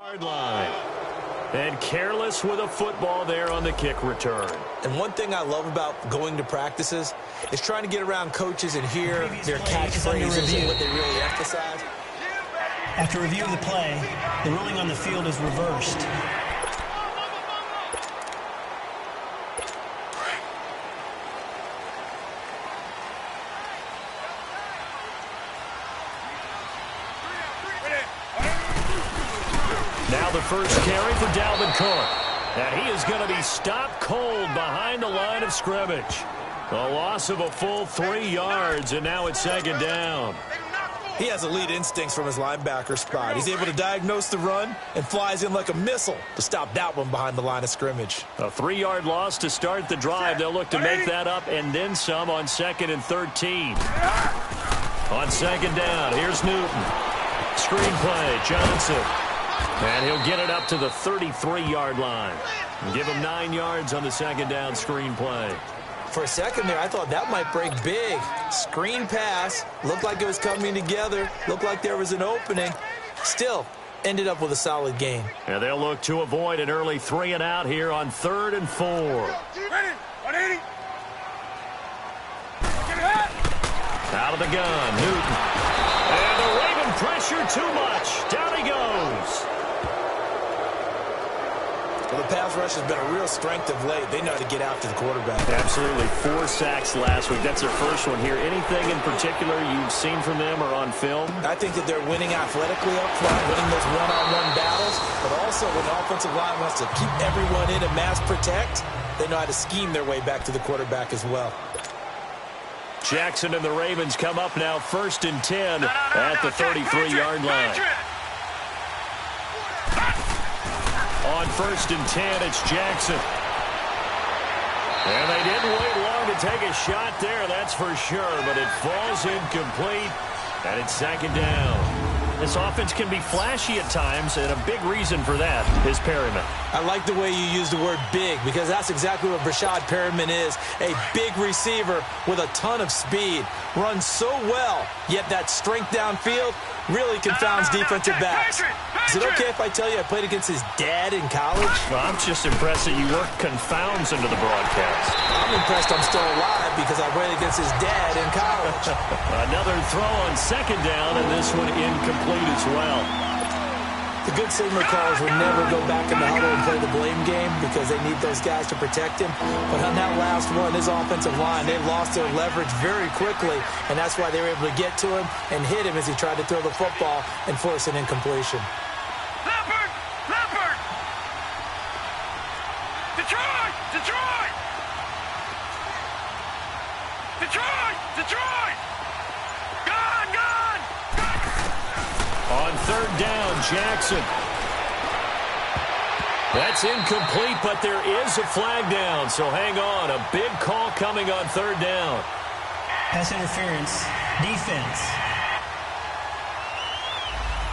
Yard line. And careless with a football there on the kick return. And one thing I love about going to practices is trying to get around coaches and hear their catchphrases and what they really emphasize. After review of the play, the ruling on the field is reversed. Now the first carry for Dalvin Cook. And he is going to be stopped cold behind the line of scrimmage. A loss of a full 3 yards, and now it's second down. He has elite instincts from his linebacker spot. He's able to diagnose the run and flies in like a missile to stop that one behind the line of scrimmage. A 3-yard loss to start the drive. They'll look to make that up and then some on 2nd and 13. On second down, here's Newton. Screen play, Johnson. And he'll get it up to the 33-yard line. And give him 9 yards on the second down screen play. For a second there, I thought that might break big. Screen pass. Looked like it was coming together. Looked like there was an opening. Still, ended up with a solid gain. And they'll look to avoid an early 3 and out here on 3rd and 4. Ready? 180. Out of the gun, Newton. And the Raven pressure too much. Down he goes. Well, the pass rush has been a real strength of late. They know how to get after the quarterback. Absolutely. 4 sacks last week. That's their first one here. Anything in particular you've seen from them or on film? I think that they're winning athletically up front, winning those one-on-one battles, but also when the offensive line wants to keep everyone in and mass protect, they know how to scheme their way back to the quarterback as well. Jackson and the Ravens come up now 1st and 10 at the 33-yard line. On 1st and 10, it's Jackson. And they didn't wait long to take a shot there, that's for sure, but it falls incomplete, and it's 2nd down. This offense can be flashy at times, and a big reason for that is Perryman. I like the way you use the word big, because that's exactly what Breshad Perryman is. A big receiver with a ton of speed. Runs so well, yet that strength downfield really confounds defensive backs. Is it okay if I tell you I played against his dad in college? Well, I'm just impressed that you worked confounds into the broadcast. I'm impressed I'm still alive because I played against his dad in college. Another throw on 2nd down, and this one incomplete as well. The good signal callers would never go back in the huddle and play the blame game because they need those guys to protect him. But on that last one, his offensive line, they lost their leverage very quickly, and that's why they were able to get to him and hit him as he tried to throw the football and force an incompletion. Leopard! Leopard! Detroit! Detroit! Detroit! Detroit! Gone! Gone! On 3rd down, Jackson. That's incomplete, but there is a flag down, so hang on. A big call coming on 3rd down. Pass interference. Defense.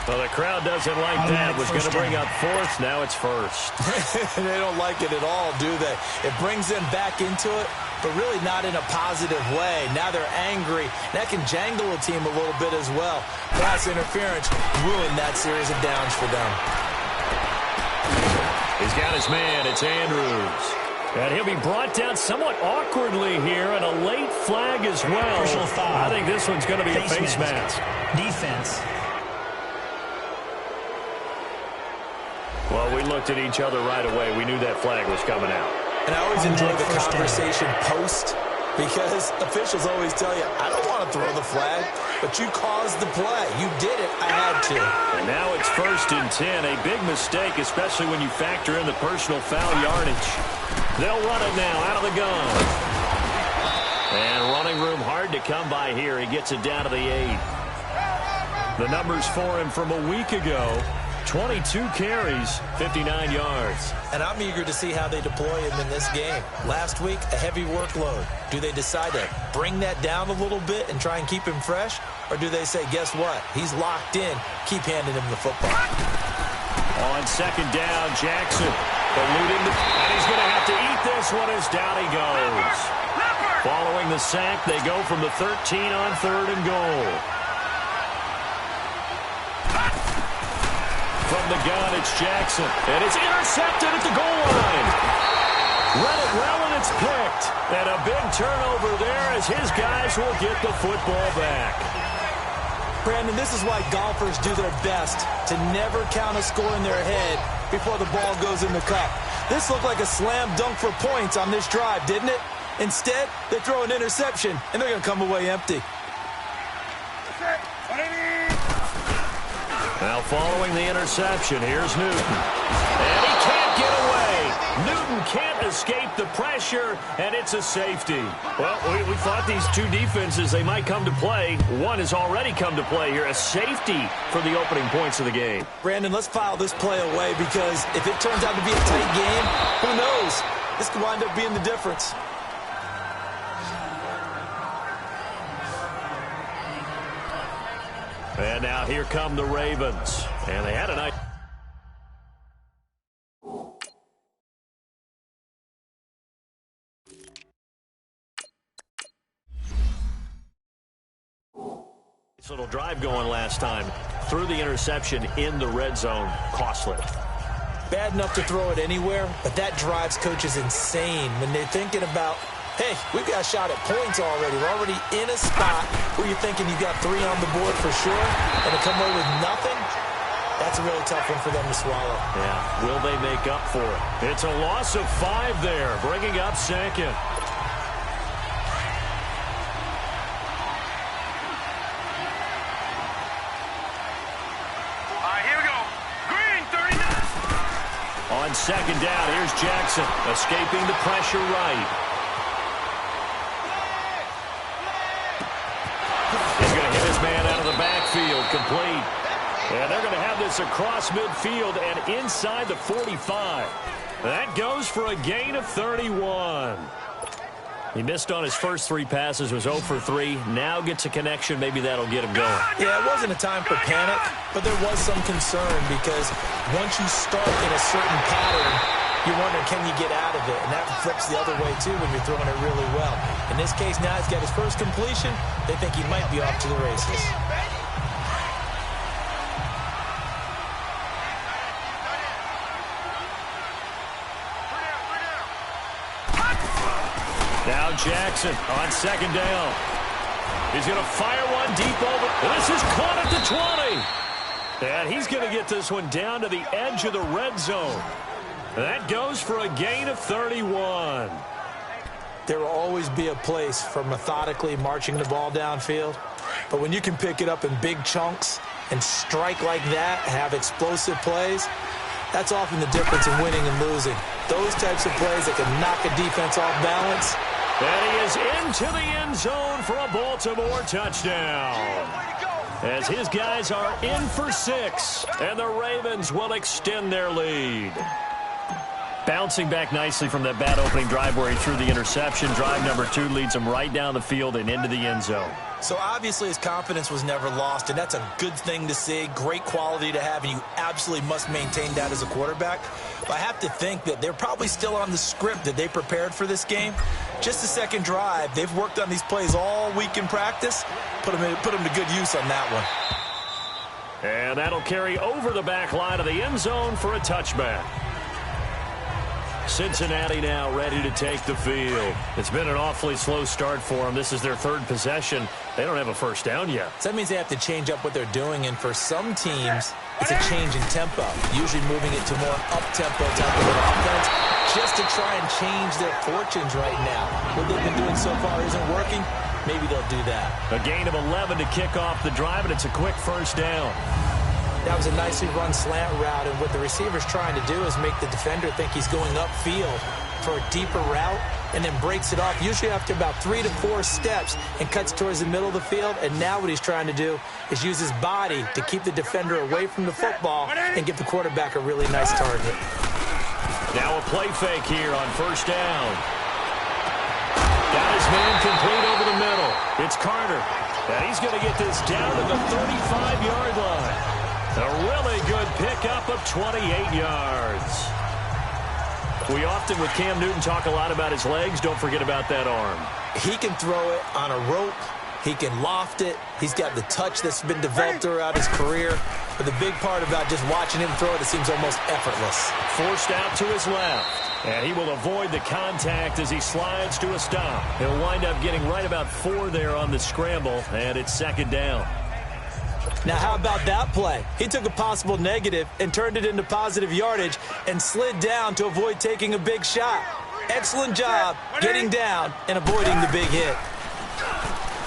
Well, the crowd doesn't like that. Was going to bring up 4th. Now it's 1st. They don't like it at all, do they? It brings them back into it, but really not in a positive way. Now they're angry. That can jangle a team a little bit as well. Pass interference ruined that series of downs for them. He's got his man. It's Andrews. And he'll be brought down somewhat awkwardly here, and a late flag as well. Personal foul. I think this one's going to be a face mask. Defense. Well, we looked at each other right away. We knew that flag was coming out. And I always enjoy the conversation post because officials always tell you, I don't want to throw the flag, but you caused the play. You did it. I had to. And now it's 1st and 10. A big mistake, especially when you factor in the personal foul yardage. They'll run it now out of the gun. And running room hard to come by here. He gets it down to the 8. The numbers for him from a week ago. 22 carries, 59 yards. And I'm eager to see how they deploy him in this game. Last week, a heavy workload. Do they decide to bring that down a little bit and try and keep him fresh? Or do they say, guess what? He's locked in. Keep handing him the football. On 2nd down, Jackson eluding the... And he's going to have to eat this one as down he goes. Following the sack, they go from the 13 on 3rd and goal. from the gun, it's Jackson. And it's intercepted at the goal line. Read it well, and it's picked. And a big turnover there as his guys will get the football back. Brandon, this is why golfers do their best to never count a score in their head before the ball goes in the cup. This looked like a slam dunk for points on this drive, didn't it? Instead, they throw an interception, and they're going to come away empty. Now following the interception, here's Newton. And he can't get away. Newton can't escape the pressure, and it's a safety. Well, we thought these two defenses, they might come to play. One has already come to play here, a safety for the opening points of the game. Brandon, let's file this play away because if it turns out to be a tight game, who knows? This could wind up being the difference. And now here come the Ravens. And they had a nice... little drive going last time. Threw the interception in the red zone. Costly. Bad enough to throw it anywhere, but that drives coaches insane when they're thinking about, hey, we've got a shot at points already. We're already in a spot where you're thinking you got 3 on the board for sure, and to come away with nothing, that's a really tough one for them to swallow. Yeah, will they make up for it? It's a loss of 5 there, bringing up second. Here we go. Green, 39. On second down, here's Jackson, escaping the pressure right. He's going to hit his man out of the backfield, complete. And they're going to have this across midfield and inside the 45. That goes for a gain of 31. He missed on his first 3 passes, was 0 for 3. Now gets a connection. Maybe that'll get him going. Yeah, it wasn't a time for panic, but there was some concern because once you start in a certain pattern, you're wondering, can you get out of it? And that flips the other way, too, when you're throwing it really well. In this case, now he's got his first completion. They think he might be off to the races. Now Jackson on second down. He's going to fire one deep over. This is caught at the 20. And he's going to get this one down to the edge of the red zone. That goes for a gain of 31. There will always be a place for methodically marching the ball downfield. But when you can pick it up in big chunks and strike like that, have explosive plays, that's often the difference in winning and losing. Those types of plays that can knock a defense off balance. And he is into the end zone for a Baltimore touchdown. As his guys are in for 6, and the Ravens will extend their lead. Bouncing back nicely from that bad opening drive where he threw the interception. Drive number 2 leads him right down the field and into the end zone. So obviously his confidence was never lost, and that's a good thing to see. Great quality to have, and you absolutely must maintain that as a quarterback. But I have to think that they're probably still on the script that they prepared for this game. Just the second drive, they've worked on these plays all week in practice. Put them to good use on that one. And that'll carry over the back line of the end zone for a touchback. Cincinnati now ready to take the field. It's been an awfully slow start for them. This is their 3rd possession. They don't have a first down yet. So that means they have to change up what they're doing, and for some teams, it's a change in tempo, usually moving it to more up-tempo type of an offense, just to try and change their fortunes right now. What they've been doing so far isn't working. Maybe they'll do that. A gain of 11 to kick off the drive, and it's a quick first down. That was a nicely run slant route, and what the receiver's trying to do is make the defender think he's going upfield for a deeper route and then breaks it off, usually after about 3 to 4 steps, and cuts towards the middle of the field. And now what he's trying to do is use his body to keep the defender away from the football and give the quarterback a really nice target. Now a play fake here on first down. Got his man complete over the middle. It's Carter, and he's going to get this down to the 35-yard line. A really good pickup of 28 yards. We often, with Cam Newton, talk a lot about his legs. Don't forget about that arm. He can throw it on a rope. He can loft it. He's got the touch that's been developed throughout his career. But the big part about just watching him throw it seems almost effortless. Forced out to his left. And he will avoid the contact as he slides to a stop. He'll wind up getting right about 4 there on the scramble, and it's second down. Now, how about that play? He took a possible negative and turned it into positive yardage and slid down to avoid taking a big shot. Excellent job getting down and avoiding the big hit.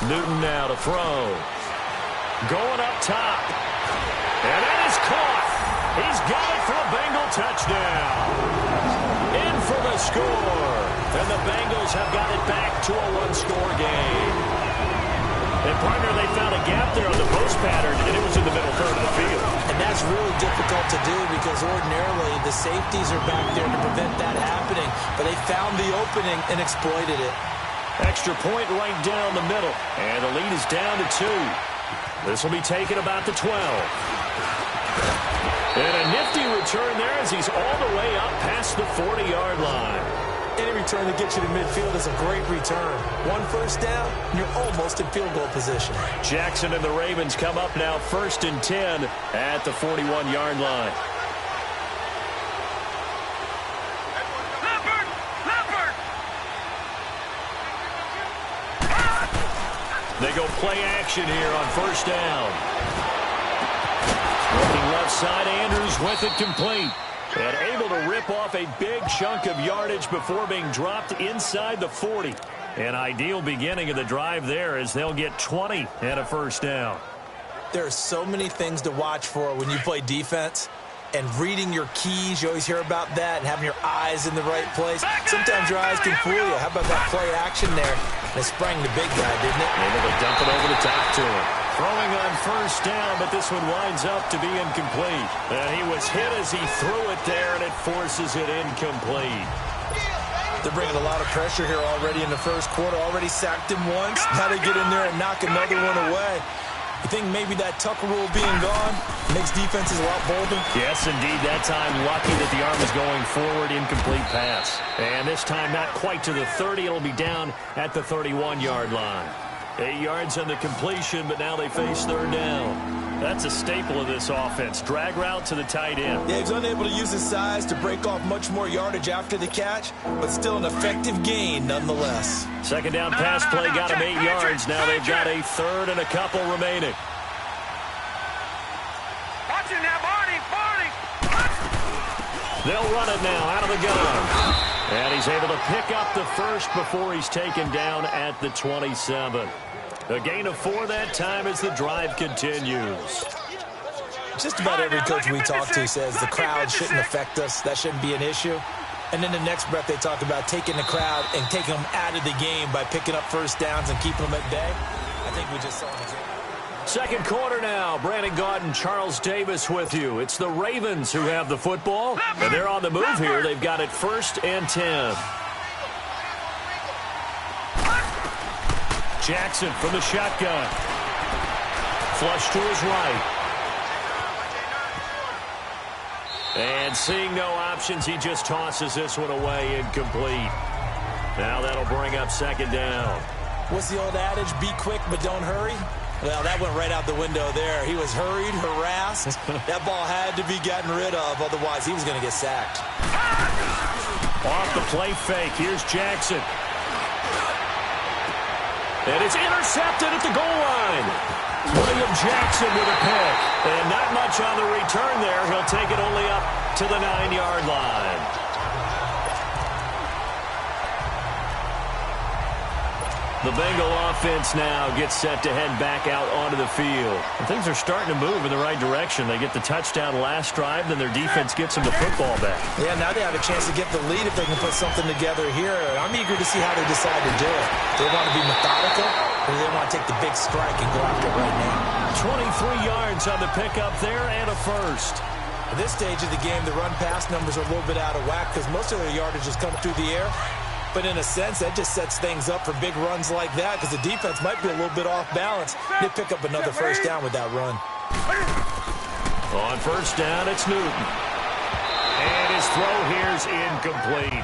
Newton now to throw. Going up top. And that is caught. He's got it for a Bengal touchdown. In for the score. And the Bengals have got it back to a one-score game. And, partner, they found a gap there on the post pattern, and it was in the middle third of the field. And that's really difficult to do because ordinarily the safeties are back there to prevent that happening. But they found the opening and exploited it. Extra point right down the middle. And the lead is down to 2. This will be taken about the 12. And a nifty return there as he's all the way up past the 40-yard line. Any return that gets you to midfield is a great return. 1 first down, and you're almost in field goal position. Jackson and the Ravens come up now 1st and 10 at the 41-yard line. Leopard! They go play action here on first down. Looking left side, Andrews with it complete. And able to rip off a big chunk of yardage before being dropped inside the 40. An ideal beginning of the drive there as they'll get 20 and a first down. There are so many things to watch for when you play defense. And reading your keys, you always hear about that, and having your eyes in the right place. Sometimes your eyes can fool you. How about that play action there? They sprang the big guy, didn't it? Able to dump it over the top to him. Throwing on first down, but this one winds up to be incomplete. And he was hit as he threw it there, and it forces it incomplete. They're bringing a lot of pressure here already in the first quarter. Already sacked him once. Now they get in there and knock another one away. You think maybe that Tucker rule being gone makes defenses a lot bolder? Yes, indeed. That time, lucky that the arm is going forward, incomplete pass. And this time, not quite to the 30. It'll be down at the 31-yard line. 8 yards on the completion, but now they face third down. That's a staple of this offense. Drag route to the tight end. Yeah, he's unable to use his size to break off much more yardage after the catch, but still an effective gain nonetheless. Second down pass play got him 8 yards. Now they've got a third and a couple remaining. Watch it now, Barney! They'll run it now out of the gun. And he's able to pick up the first before he's taken down at the 27. A gain of 4 that time as the drive continues. Just about every coach we talk to says the crowd shouldn't affect us. That shouldn't be an issue. And then the next breath they talk about taking the crowd and taking them out of the game by picking up first downs and keeping them at bay. I think we just saw an example. Second quarter now. Brandon Gaudin, Charles Davis with you. It's the Ravens who have the football, and they're on the move here. They've got it 1st and 10. Jackson from the shotgun. Flush to his right. And seeing no options, he just tosses this one away incomplete. Now that'll bring up second down. What's the old adage? Be quick, but don't hurry. Well, that went right out the window there. He was hurried, harassed. That ball had to be gotten rid of, otherwise he was going to get sacked. Off the play fake, here's Jackson. And it's intercepted at the goal line. William Jackson with a pick. And not much on the return there. He'll take it only up to the 9-yard line. The Bengal offense now gets set to head back out onto the field. And things are starting to move in the right direction. They get the touchdown last drive, then their defense gets them the football back. Yeah, now they have a chance to get the lead if they can put something together here. I'm eager to see how they decide to do it. Do they want to be methodical, or do they want to take the big strike and go after it right now? 23 yards on the pickup there and a first. At this stage of the game, the run-pass numbers are a little bit out of whack because most of their yardage is coming through the air. But in a sense, that just sets things up for big runs like that because the defense might be a little bit off balance. They pick up another first down with that run. On first down, it's Newton. And his throw here's incomplete.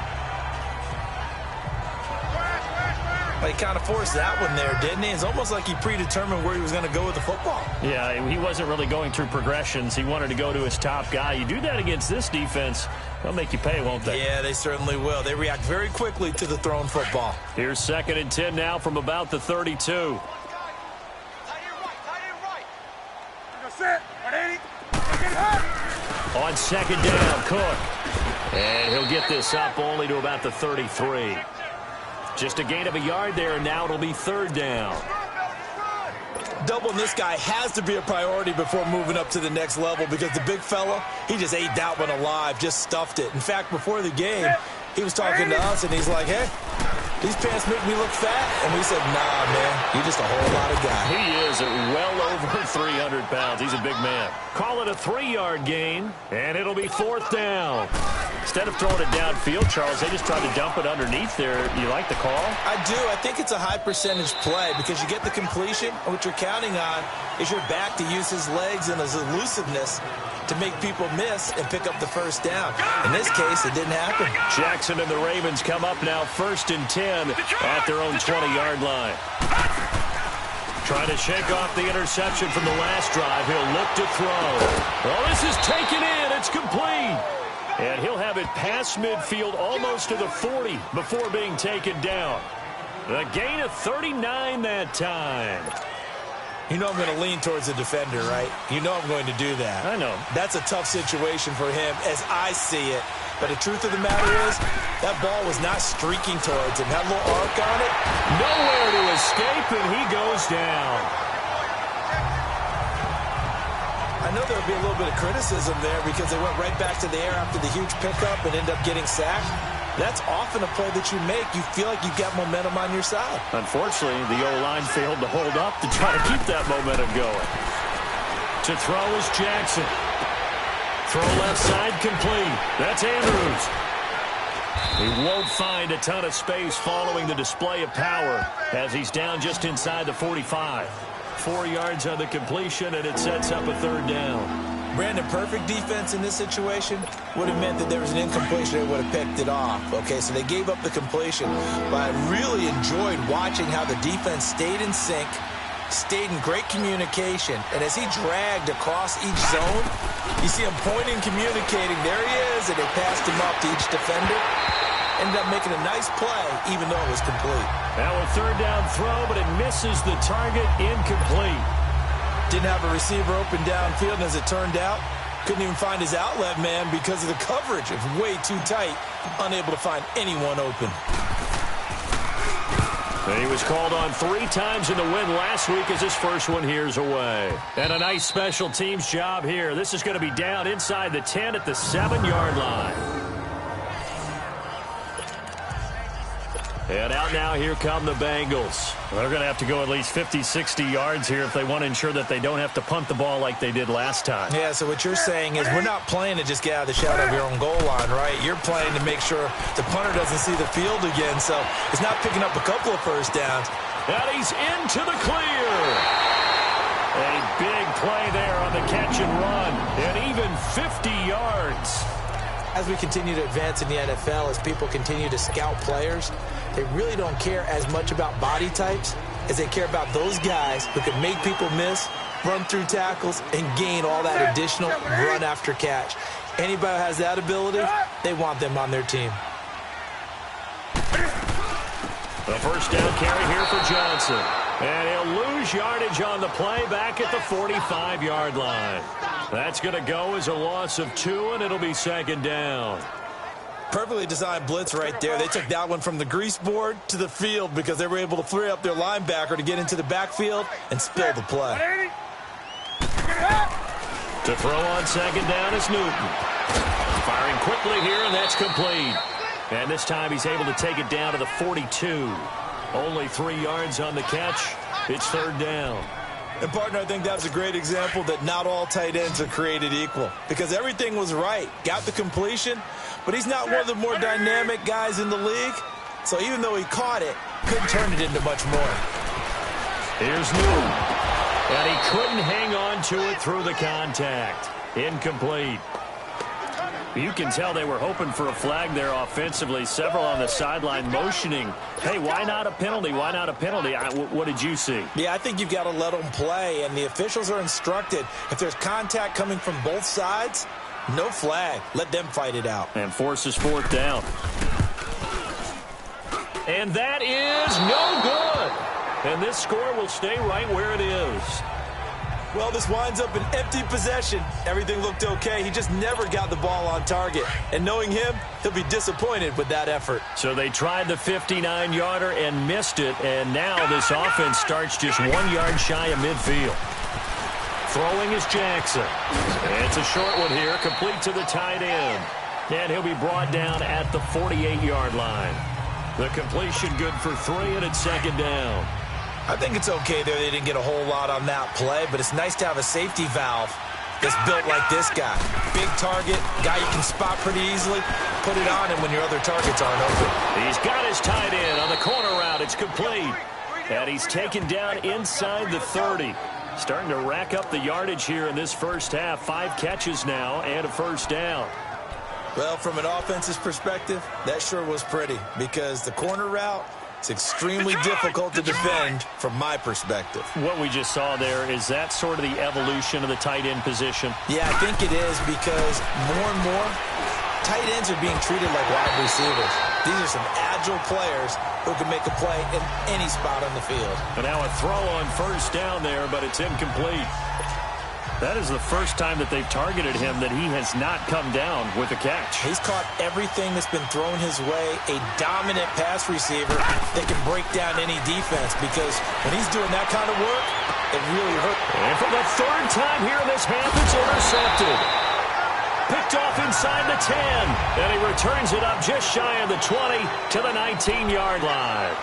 He kind of forced that one there, didn't he? It's almost like he predetermined where he was going to go with the football. Yeah, he wasn't really going through progressions. He wanted to go to his top guy. You do that against this defense, they'll make you pay, won't they? Yeah, they certainly will. They react very quickly to the thrown football. Here's 2nd and 10 now from about the 32. On 2nd down, Cook. And he'll get this up only to about the 33. Just a gain of a yard there, and now it'll be 3rd down. Doubling this guy has to be a priority before moving up to the next level because the big fella, he just ate that one alive, just stuffed it. In fact, before the game, he was talking to us, and he's like, hey, these pants make me look fat. And we said, nah, man, you're just a whole lot of guy. He is at well over 300 pounds. He's a big man. Call it a 3-yard gain, and it'll be 4th down. Instead of throwing it downfield, Charles, they just tried to dump it underneath there. You like the call? I do. I think it's a high percentage play because you get the completion, and what you're counting on is your back to use his legs and his elusiveness to make people miss and pick up the 1st down. In this case, it didn't happen. Jackson and the Ravens come up now 1st and 10 at their own 20-yard line. Trying to shake off the interception from the last drive. He'll look to throw. Oh, this is taken in. It's complete. And he'll have it past midfield almost to the 40 before being taken down. A gain of 39 that time. You know I'm going to lean towards the defender, right? You know I'm going to do that. I know. That's a tough situation for him as I see it. But the truth of the matter is, that ball was not streaking towards him. Had a little arc on it. Nowhere to escape, and he goes down. I know there'll be a little bit of criticism there because they went right back to the air after the huge pickup and ended up getting sacked. That's often a play that you make. You feel like you've got momentum on your side. Unfortunately, the O-line failed to hold up to try to keep that momentum going. To throw is Jackson. Throw left side complete. That's Andrews. He won't find a ton of space following the display of power as he's down just inside the 45. 4 yards on the completion, and it sets up a 3rd down. Brandon, perfect defense in this situation would have meant that there was an incompletion. They would have picked it off. Okay, so they gave up the completion. But I really enjoyed watching how the defense stayed in sync, stayed in great communication. And as he dragged across each zone, you see him pointing, communicating. There he is, and they passed him up to each defender. Ended up making a nice play, even though it was complete. Now a 3rd down throw, but it misses the target, incomplete. Didn't have a receiver open downfield, and as it turned out, couldn't even find his outlet man because of the coverage. It was way too tight, unable to find anyone open. And he was called on 3 times in the win last week as his first one here's away. And a nice special teams job here. This is going to be down inside the 10 at the 7-yard line. And out now, here come the Bengals. They're going to have to go at least 50, 60 yards here if they want to ensure that they don't have to punt the ball like they did last time. Yeah, so what you're saying is we're not playing to just get out of the shadow of your own goal line, right? You're playing to make sure the punter doesn't see the field again, so it's not picking up a couple of 1st downs. And he's into the clear. A big play there on the catch and run, and even 50 yards. As we continue to advance in the NFL, as people continue to scout players, they really don't care as much about body types as they care about those guys who can make people miss, run through tackles, and gain all that additional run after catch. Anybody who has that ability, they want them on their team. The 1st down carry here for Johnson. And he'll lose yardage on the play back at the 45-yard line. That's going to go as a loss of 2, and it'll be 2nd down. Perfectly designed blitz right there. They took that one from the grease board to the field because they were able to free up their linebacker to get into the backfield and spill the play. To throw on 2nd down is Newton. Firing quickly here, and that's complete. And this time he's able to take it down to the 42. Only 3 yards on the catch. It's 3rd down. And, partner, I think that's a great example that not all tight ends are created equal because everything was right. Got the completion, but he's not one of the more dynamic guys in the league. So even though he caught it, couldn't turn it into much more. Here's Newton. And he couldn't hang on to it through the contact. Incomplete. You can tell they were hoping for a flag there offensively. Several on the sideline motioning, hey, why not a penalty? Why not a penalty? What did you see? Yeah, I think you've got to let them play, and the officials are instructed. If there's contact coming from both sides, no flag. Let them fight it out. And forces fourth down. And that is no good. And this score will stay right where it is. Well, this winds up an empty possession. Everything looked okay. He just never got the ball on target. And knowing him, he'll be disappointed with that effort. So they tried the 59-yarder and missed it. And now this offense starts just 1 yard shy of midfield. Throwing is Jackson. And it's a short one here, complete to the tight end. And he'll be brought down at the 48-yard line. The completion good for 3, and it's second down. I think it's okay there. They didn't get a whole lot on that play, but it's nice to have a safety valve that's built like this guy. Big target, guy you can spot pretty easily. Put it on him when your other targets aren't open. He's got his tight end on the corner route. It's complete. And he's taken down inside the 30. Starting to rack up the yardage here in this first half. 5 catches now and a first down. Well, from an offense's perspective, that sure was pretty because the corner route, it's extremely difficult to defend from my perspective. What we just saw there, is that sort of the evolution of the tight end position? Yeah, I think it is because more and more, tight ends are being treated like wide receivers. These are some agile players who can make a play in any spot on the field. And now a throw on first down there, but it's incomplete. That is the first time that they've targeted him that he has not come down with a catch. He's caught everything that's been thrown his way. A dominant pass receiver that can break down any defense because when he's doing that kind of work, it really hurts. And for the third time here in this half, it's intercepted. Picked off inside the 10. And he returns it up just shy of the 20 to the 19-yard line.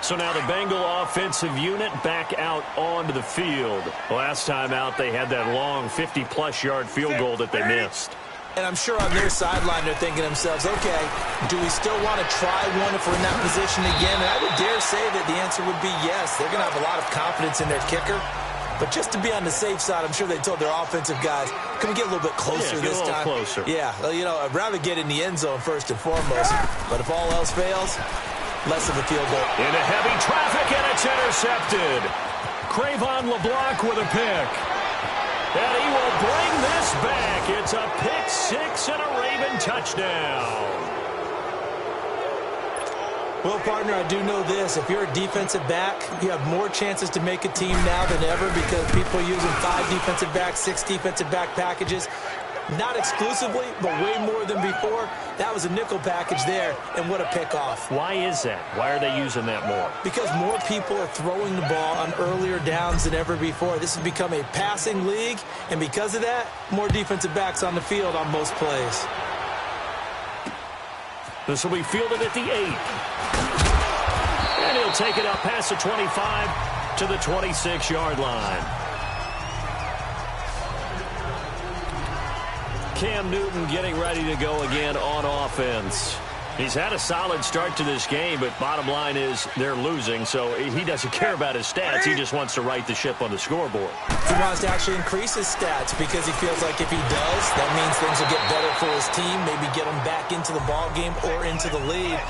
So now the Bengal offensive unit back out onto the field. Last time out, they had that long 50-plus yard field goal that they missed. And I'm sure on their sideline, they're thinking to themselves, okay, do we still want to try one if we're in that position again? And I would dare say that the answer would be yes. They're going to have a lot of confidence in their kicker. But just to be on the safe side, I'm sure they told their offensive guys, can we get a little bit closer this time? Closer. Yeah, well, you know, I'd rather get in the end zone first and foremost. But if all else fails, less of a field goal. Into heavy traffic, and it's intercepted. Cravon LeBlanc with a pick. And he will bring this back. It's a pick 6 and a Raven touchdown. Well, partner, I do know this. If you're a defensive back, you have more chances to make a team now than ever because people are using 5 defensive backs, 6 defensive back packages. Not exclusively, but way more than before. That was a nickel package there, and what a pickoff. Why is that? Why are they using that more? Because more people are throwing the ball on earlier downs than ever before. This has become a passing league, and because of that, more defensive backs on the field on most plays. This will be fielded at the 8. And he'll take it up past the 25 to the 26-yard line. Cam Newton getting ready to go again on offense. He's had a solid start to this game, but bottom line is they're losing, so he doesn't care about his stats. He just wants to right the ship on the scoreboard. He wants to actually increase his stats because he feels like if he does, that means things will get better for his team, maybe get him back into the ball game or into the lead.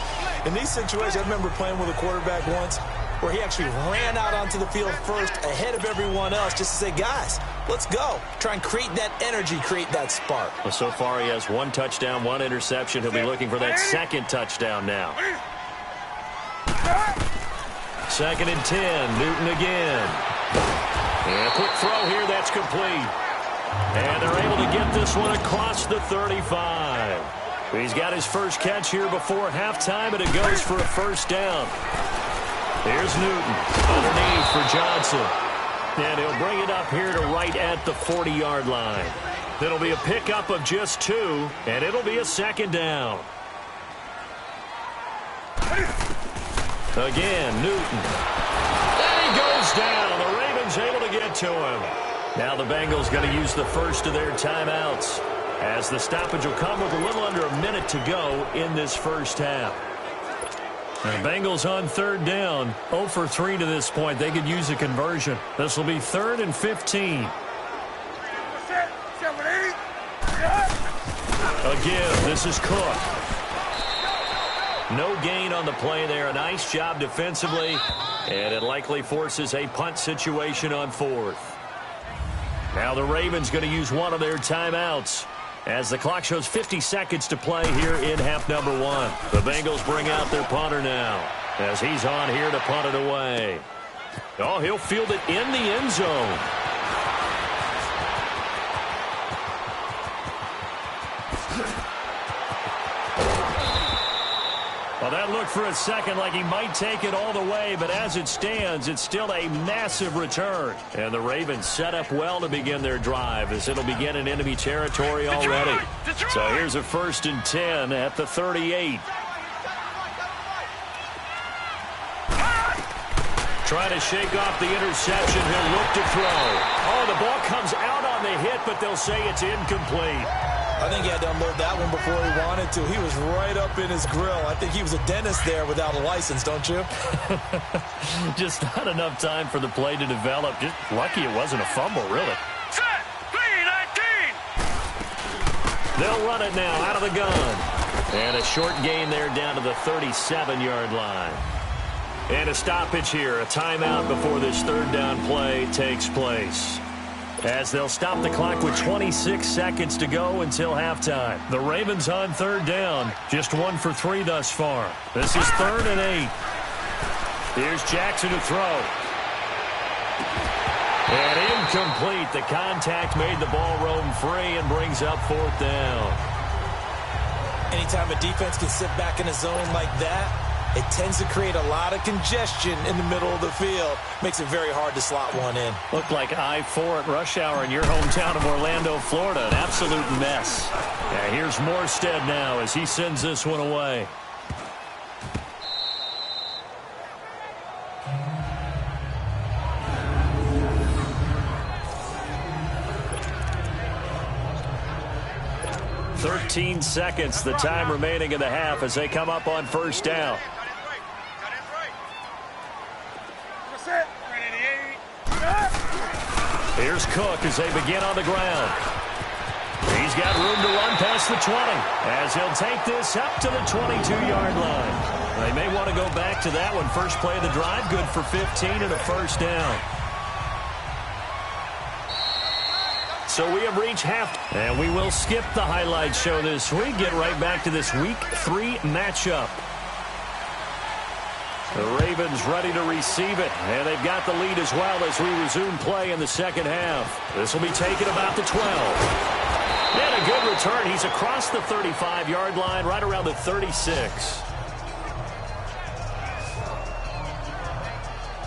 In these situations, I remember playing with a quarterback once where he actually ran out onto the field first ahead of everyone else just to say, guys, let's go. Try and create that energy, create that spark. Well, so far he has 1 touchdown, 1 interception. He'll be looking for that second touchdown now. 2nd and 10, Newton again. And a quick throw here, that's complete. And they're able to get this one across the 35. He's got his first catch here before halftime, and it goes for a first down. Here's Newton underneath for Johnson. And he'll bring it up here to right at the 40-yard line. It'll be a pickup of just 2, and it'll be a second down. Again, Newton. And he goes down. The Ravens able to get to him. Now the Bengals going to use the first of their timeouts, as the stoppage will come with a little under a minute to go in this first half. The Bengals on 3rd down, 0 for 3 to this point. They could use a conversion. This will be 3rd and 15. Again, this is Cook. No gain on the play there. A nice job defensively, and it likely forces a punt situation on 4th. Now the Ravens going to use one of their timeouts as the clock shows 50 seconds to play here in half number 1. The Bengals bring out their punter now as he's on here to punt it away. Oh, he'll field it in the end zone. Well, that looked for a second like he might take it all the way, but as it stands, it's still a massive return. And the Ravens set up well to begin their drive as it'll begin in enemy territory already. So here's a 1st and 10 at the 38. Trying to shake off the interception. He'll look to throw. Oh, the ball comes out on the hit, but they'll say it's incomplete. I think he had to unload that one before he wanted to. He was right up in his grill. I think he was a dentist there without a license, don't you? Just not enough time for the play to develop. Just lucky it wasn't a fumble, really. Set. 3-19. They'll run it now out of the gun. And a short gain there down to the 37-yard line. And a stoppage here, a timeout before this 3rd down play takes place. As they'll stop the clock with 26 seconds to go until halftime. The Ravens on 3rd down, just 1 for 3 thus far. This is 3rd and 8. Here's Jackson to throw. And incomplete. The contact made the ball roam free and brings up 4th down. Anytime a defense can sit back in a zone like that, it tends to create a lot of congestion in the middle of the field. Makes it very hard to slot one in. Looked like I-4 at rush hour in your hometown of Orlando, Florida. An absolute mess. Yeah, here's Morstead now as he sends this one away. "13 seconds, the time remaining in the half as they come up on 1st down. Here's Cook as they begin on the ground. He's got room to run past the 20 as he'll take this up to the 22-yard line. They may want to go back to that one. First play of the drive, good for 15 and a 1st down. So we have reached half, and we will skip the highlight show this week. Get right back to this Week 3 matchup. The Ravens ready to receive it, and they've got the lead as well as we resume play in the 2nd half. This will be taken about the 12. And a good return. He's across the 35-yard line, right around the 36.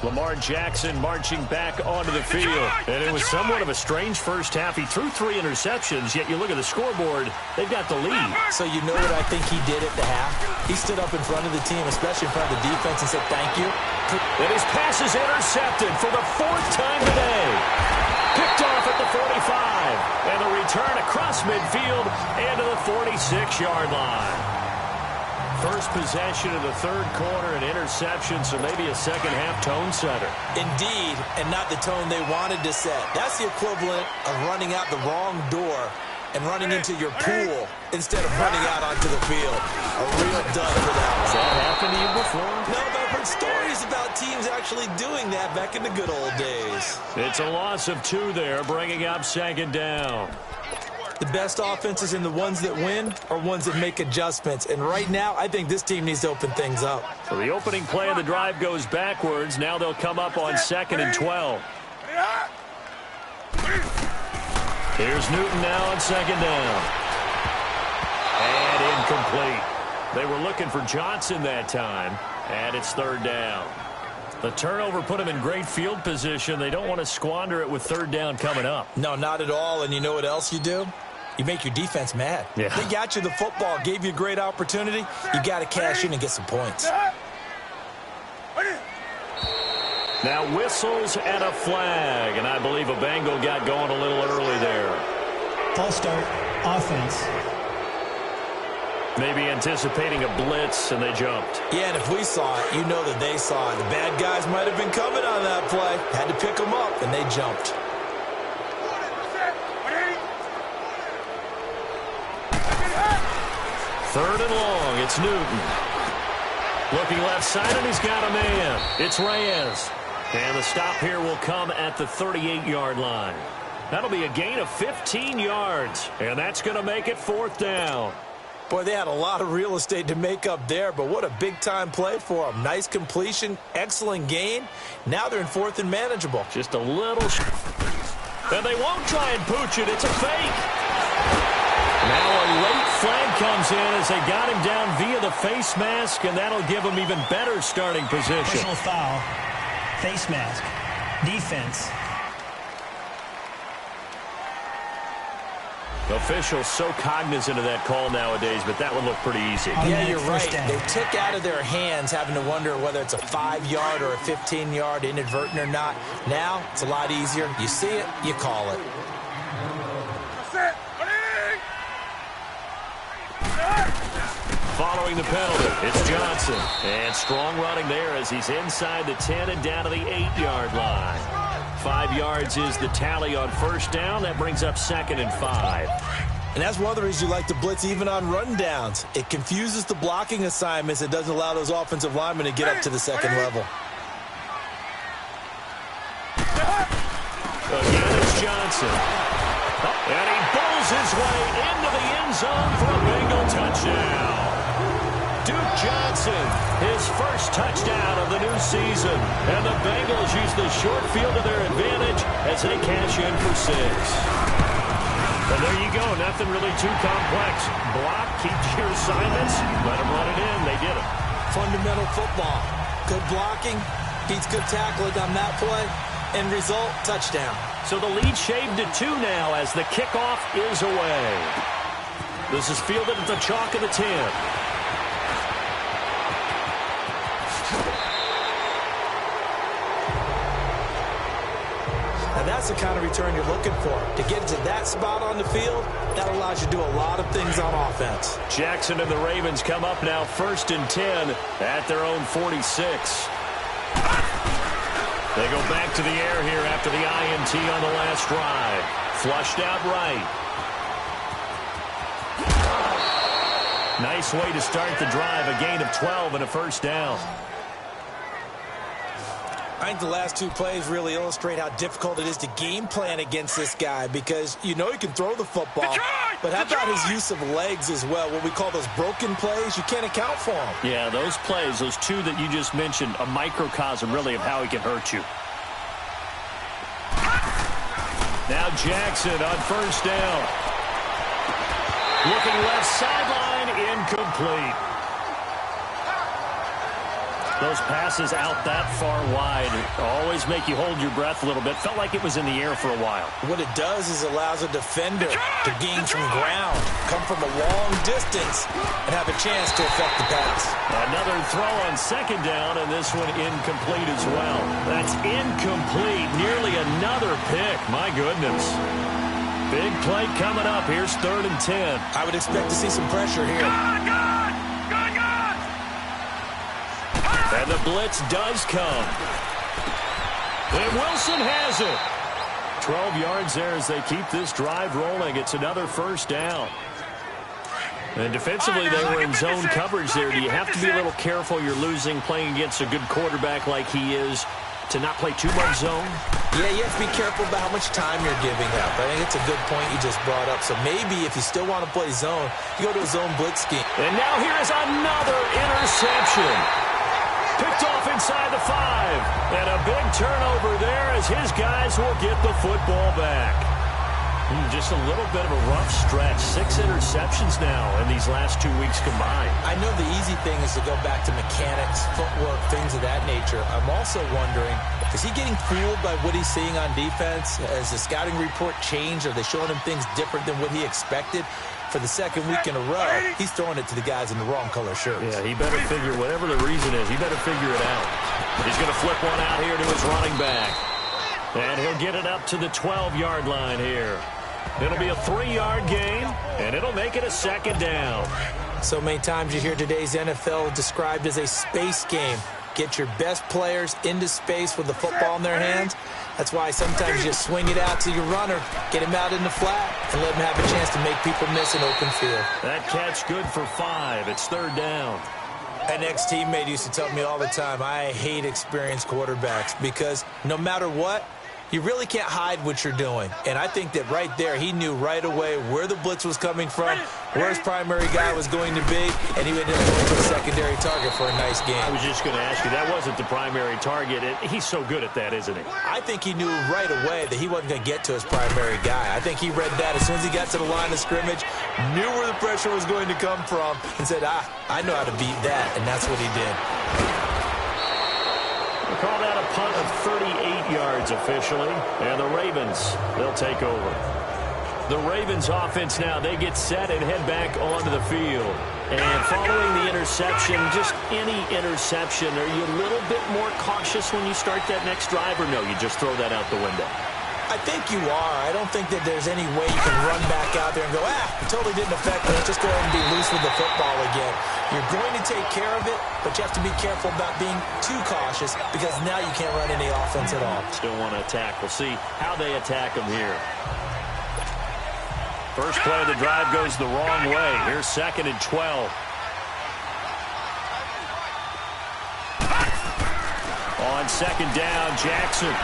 Lamar Jackson marching back onto the field. And it was somewhat of a strange first half. He threw 3 interceptions, yet you look at the scoreboard, they've got the lead. So you know what I think he did at the half? He stood up in front of the team, especially in front of the defense, and said, thank you. And his pass is intercepted for the 4th time today. Picked off at the 45. And the return across midfield and to the 46-yard line. First possession of the 3rd quarter, an interception, so maybe a second-half tone setter. Indeed, and not the tone they wanted to set. That's the equivalent of running out the wrong door and running into your pool instead of running out onto the field. A real dud for that one. Has that happened to you before? No, but I've heard stories about teams actually doing that back in the good old days. It's a loss of 2 there, bringing up 2nd down. The best offenses and the ones that win are ones that make adjustments. And right now, I think this team needs to open things up. So the opening play of the drive goes backwards. Now they'll come up on 2nd and 12. Here's Newton now on 2nd down. And incomplete. They were looking for Johnson that time. And it's 3rd down. The turnover put them in great field position. They don't want to squander it with 3rd down coming up. No, not at all. And you know what else you do? You make your defense mad. Yeah. They got you the football, gave you a great opportunity. You got to cash in and get some points. Now whistles and a flag. And I believe a Bengal got going a little early there. False start, offense. Maybe anticipating a blitz, and they jumped. Yeah, and if we saw it, you know that they saw it. The bad guys might have been coming on that play. Had to pick them up, and they jumped. Third and long. It's Newton. Looking left side, and he's got a man. It's Reyes. And the stop here will come at the 38-yard line. That'll be a gain of 15 yards, and that's going to make it fourth down. Boy, they had a lot of real estate to make up there, but what a big-time play for them. Nice completion, excellent gain. Now they're in fourth and manageable. Just a little... And they won't try and pooch it. It's a fake. Now a late flag comes in as they got him down via the face mask, and that'll give him even better starting position. Personal foul, face mask, defense. Officials so cognizant of that call nowadays, but that would look pretty easy. Yeah, you're right. They took out of their hands having to wonder whether it's a 5-yard or a 15-yard, inadvertent or not. Now, it's a lot easier. You see it, you call it. Following the penalty, it's Johnson. And strong running there as he's inside the 10 and down to the 8-yard line. 5 yards is the tally on first down. That brings up 2nd and 5. And that's one of the reasons you like to blitz even on rundowns. It confuses the blocking assignments. It doesn't allow those offensive linemen to get up to the second level. Again, it's Johnson. And he bowls his way into the end zone for a Bengal touchdown. Duke Johnson, his first touchdown of the new season. And the Bengals use the short field to their advantage as they cash in for 6. And there you go. Nothing really too complex. Block, keep your assignments, let them run it in. They did it. Fundamental football. Good blocking, beats good tackling on that play. End result, touchdown. So the lead shaved to 2 now as the kickoff is away. This is fielded at the chalk of the 10. Now that's the kind of return you're looking for. To get to that spot on the field, that allows you to do a lot of things on offense. Jackson and the Ravens come up now 1st and 10 at their own 46. They go back to the air here after the INT on the last drive. Flushed out right. Nice way to start the drive. A gain of 12 and a first down. I think the last 2 plays really illustrate how difficult it is to game plan against this guy because you know he can throw the football, but how about his use of legs as well? What we call those broken plays, you can't account for them. Yeah, those plays, those 2 that you just mentioned, a microcosm really of how he can hurt you. Now Jackson on first down. Looking left sideline, incomplete. Those passes out that far wide always make you hold your breath a little bit. Felt like it was in the air for a while. What it does is allows a defender to gain some ground, come from a long distance, and have a chance to affect the pass. Another throw on second down, and this one incomplete as well. That's incomplete. Nearly another pick. My goodness. Big play coming up. Here's 3rd and 10. I would expect to see some pressure here. And the blitz does come. And Wilson has it. 12 yards there as they keep this drive rolling. It's another first down. And defensively, they were in zone coverage there. Do you have to be a little careful? You're losing playing against a good quarterback like he is to not play too much zone? Yeah, you have to be careful about how much time you're giving up. I think it's a good point you just brought up. So maybe if you still want to play zone, you go to a zone blitz scheme. And now here is another interception. Picked off inside the 5. And a big turnover there as his guys will get the football back. Just a little bit of a rough stretch. 6 interceptions now in these last 2 weeks combined. I know the easy thing is to go back to mechanics, footwork, things of that nature. I'm also wondering, is he getting fooled by what he's seeing on defense? Has the scouting report changed? Are they showing him things different than what he expected? For the second week in a row, he's throwing it to the guys in the wrong color shirts. Yeah, he better figure, whatever the reason is, he better figure it out. He's going to flip one out here to his running back. And he'll get it up to the 12-yard line here. It'll be a 3-yard gain, and it'll make it a second down. So many times you hear today's NFL described as a space game. get your best players into space with the football in their hands. That's why sometimes you just swing it out to your runner, get him out in the flat, and let him have a chance to make people miss an open field. That catch good for 5. It's third down. An ex-teammate used to tell me all the time, I hate experienced quarterbacks because no matter what, you really can't hide what you're doing. And I think that right there, he knew right away where the blitz was coming from, where his primary guy was going to be, and he ended up going to a secondary target for a nice game. I was just going to ask you, that wasn't the primary target. He's so good at that, isn't he? I think he knew right away that he wasn't going to get to his primary guy. I think he read that as soon as he got to the line of scrimmage, knew where the pressure was going to come from, and said, I know how to beat that, and that's what he did. We call that a punt of 38 yards officially, and the Ravens, they'll take over. The Ravens offense now, they get set and head back onto the field. And following the interception, just any interception, are you a little bit more cautious when you start that next drive, or no, you just throw that out the window? I think you are. I don't think that there's any way you can run back out there and go, it totally didn't affect me. Let's just go ahead and be loose with the football again. You're going to take care of it, but you have to be careful about being too cautious because now you can't run any offense at all. Still want to attack. We'll see how they attack them here. First play of the drive goes the wrong way. Here's 2nd and 12. On 2nd down, Jackson.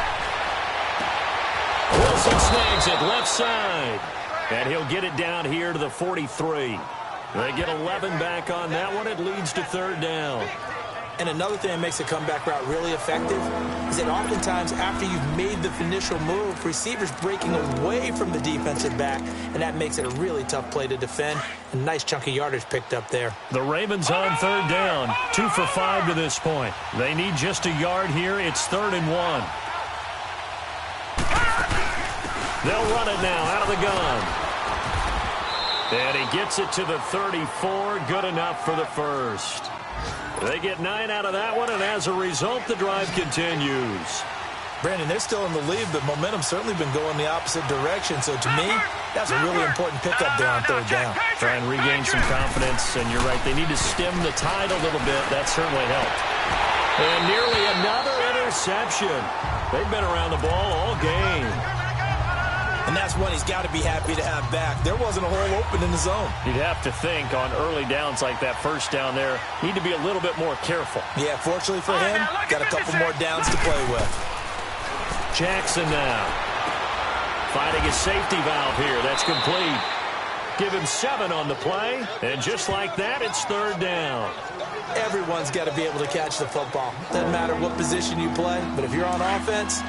Wilson snags it left side. And he'll get it down here to the 43. They get 11 back on that one. It leads to 3rd down. And another thing that makes a comeback route really effective is that oftentimes after you've made the initial move, receivers breaking away from the defensive back, and that makes it a really tough play to defend. A nice chunk of yardage picked up there. The Ravens on 3rd down, 2 for 5 to this point. They need just a yard here. It's 3rd and 1. They'll run it now out of the gun. And he gets it to the 34. Good enough for the first. They get 9 out of that one, and as a result, the drive continues. Brandon, they're still in the lead, but momentum's certainly been going the opposite direction. So to me, that's a really important pickup there on 3rd down. Try and regain some confidence, and you're right. They need to stem the tide a little bit. That certainly helped. And nearly another interception. They've been around the ball all game. And that's one he's got to be happy to have back. There wasn't a hole open in the zone. You'd have to think on early downs like that first down there, need to be a little bit more careful. Yeah, fortunately for him, got a couple more downs to play with. Jackson now. Finding his safety valve here. That's complete. Give him 7 on the play. And just like that, it's 3rd down. Everyone's got to be able to catch the football. Doesn't matter what position you play, but if you're on offense,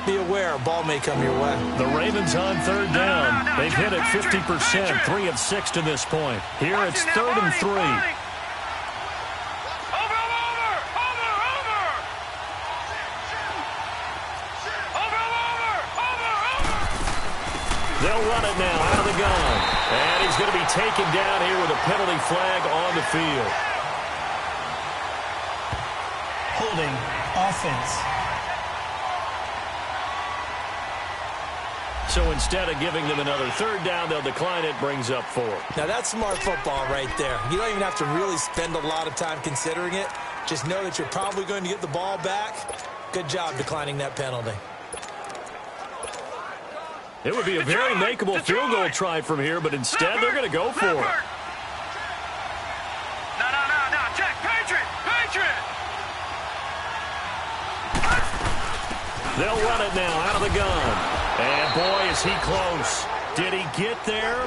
be aware a ball may come your way. The Ravens on 3rd down. They've hit it 50%, 3 of 6 to this point. Here it's 3rd and 3. They'll run it now out of the gun. And he's going to be taken down here with a penalty flag on the field. Holding offense. So instead of giving them another 3rd down, they'll decline it, brings up 4. Now that's smart football right there. You don't even have to really spend a lot of time considering it. Just know that you're probably going to get the ball back. Good job declining that penalty. It would be a very makeable field goal try from here, but instead they're going to go for it. No, check, Patriot. They'll run it now out of the gun. And boy, is he close. Did he get there?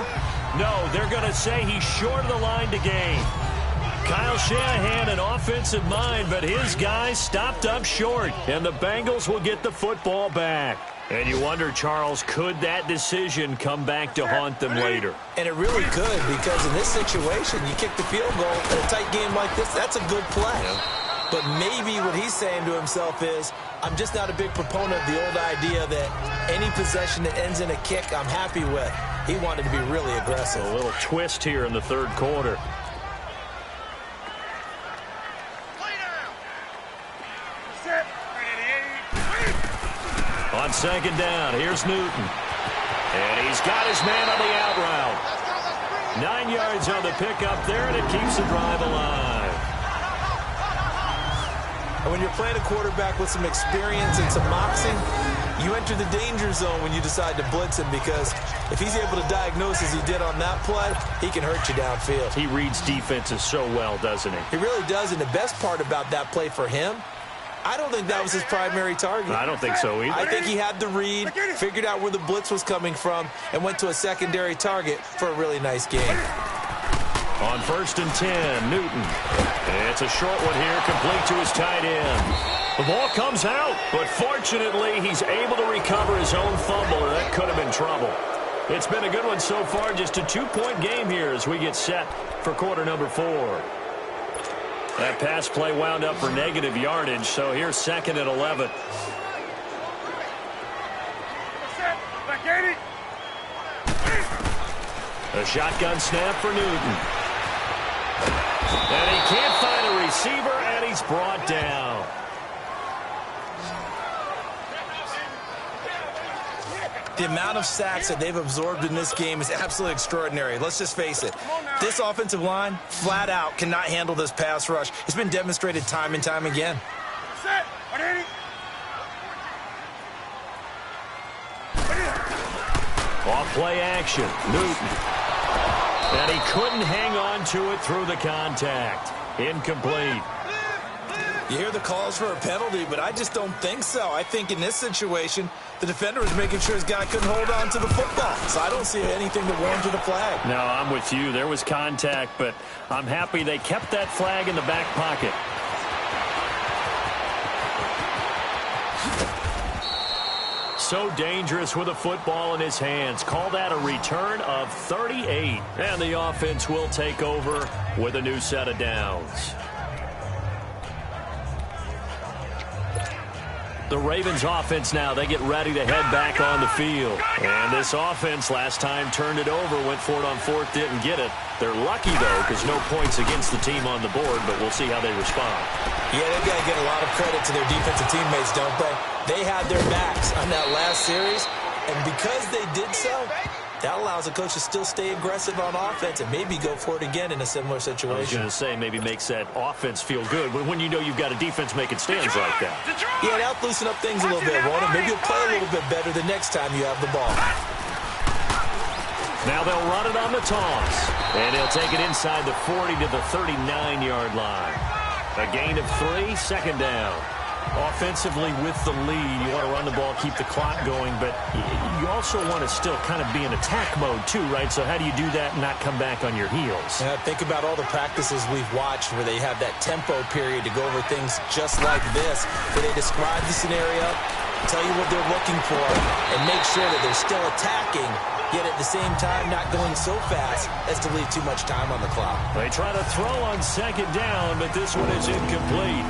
No, they're going to say he's short of the line to gain. Kyle Shanahan, an offensive mind, but his guys stopped up short. And the Bengals will get the football back. And you wonder, Charles, could that decision come back to haunt them later? And it really could, because in this situation, you kick the field goal in a tight game like this, that's a good play. Yeah. But maybe what he's saying to himself is, I'm just not a big proponent of the old idea that any possession that ends in a kick I'm happy with. He wanted to be really aggressive. A little twist here in the 3rd quarter. On 2nd down, here's Newton. And he's got his man on the out route. 9 yards on the pickup there, and it keeps the drive alive. And when you're playing a quarterback with some experience and some moxie, you enter the danger zone when you decide to blitz him, because if he's able to diagnose as he did on that play, he can hurt you downfield. He reads defenses so well, doesn't he? He really does, and the best part about that play for him, I don't think that was his primary target. I don't think so either. I think he had the read, figured out where the blitz was coming from, and went to a secondary target for a really nice game. On 1st and 10, Newton. It's a short one here, complete to his tight end. The ball comes out, but fortunately he's able to recover his own fumble, or that could have been trouble. It's been a good one so far, just a 2-point game here as we get set for quarter number 4. That pass play wound up for negative yardage, so here's 2nd and 11. A shotgun snap for Newton. And he can't find a receiver, and he's brought down. The amount of sacks that they've absorbed in this game is absolutely extraordinary. Let's just face it. This offensive line, flat out, cannot handle this pass rush. It's been demonstrated time and time again. Off play action, Newton. And he couldn't hang on to it through the contact. Incomplete. You hear the calls for a penalty, but I just don't think so. I think in this situation, the defender was making sure his guy couldn't hold on to the football. So I don't see anything to warrant the flag. No, I'm with you. There was contact, but I'm happy they kept that flag in the back pocket. So dangerous with a football in his hands. Call that a return of 38. And the offense will take over with a new set of downs. The Ravens offense now, they get ready to head back on the field. And this offense last time turned it over, went for it on 4th, didn't get it. They're lucky, though, because no points against the team on the board, but we'll see how they respond. Yeah, they've got to get a lot of credit to their defensive teammates, don't they? They had their backs on that last series, and because they did so, that allows a coach to still stay aggressive on offense and maybe go for it again in a similar situation. I was going to say, maybe makes that offense feel good when you know you've got a defense making stands like that. Yeah, that'll loosen up things a little bit, won't it? Maybe you'll play a little bit better the next time you have the ball. Now they'll run it on the toss, and he'll take it inside the 40 to the 39-yard line. A gain of 3, 2nd down. Offensively with the lead, you want to run the ball, keep the clock going, but you also want to still kind of be in attack mode too, right? So how do you do that and not come back on your heels? Yeah, think about all the practices we've watched where they have that tempo period to go over things just like this, where they describe the scenario, tell you what they're looking for, and make sure that they're still attacking, yet at the same time not going so fast as to leave too much time on the clock. They try to throw on 2nd down, but this one is incomplete.